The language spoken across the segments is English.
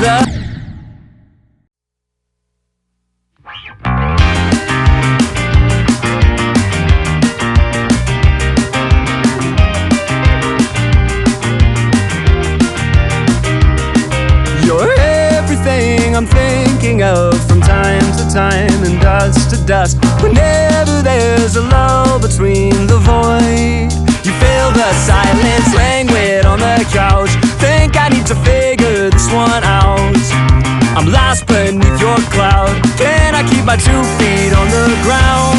the You're everything I'm thinking of from time to time and dust to dust. Whenever there's a lull between the void, you feel the silence, languid on the couch. Think I need to figure this one out. I'm lost beneath your cloud. Can I keep my 2 feet on the ground?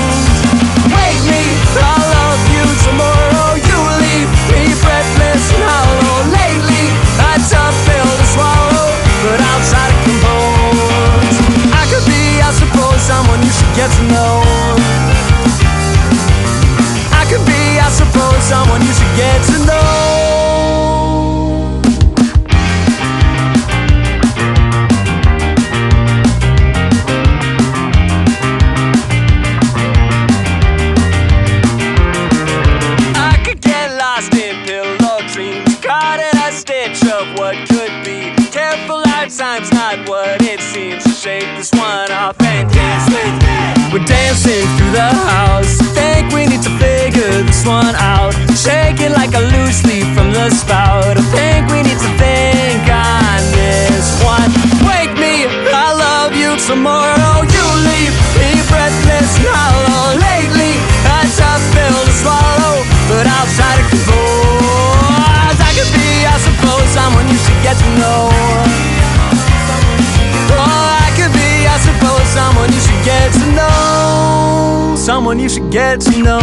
Wake me, I'll love you tomorrow. You leave me breathless and hollow. Lately, a tough pill to swallow, but I'll try to compose. I could be, I suppose, someone you should get to know. I could be, I suppose, someone you should get to know. I could get lost in pillow dreams, caught in a stitch of what could be. Careful, lifetime's not what it seems. So shake this one off and dance with me. We're dancing through the house. Think we need to figure this one out. Shaking like a loose leaf from the spout. I think we need to think on this one. Wake me, I love you tomorrow. You leave me breathless and hollow. Lately, a tough pill to swallow, but I'll try to compose. I could be, I suppose, someone you should get to know. Oh, I could be, I suppose, someone you should get to know. Someone you should get to know.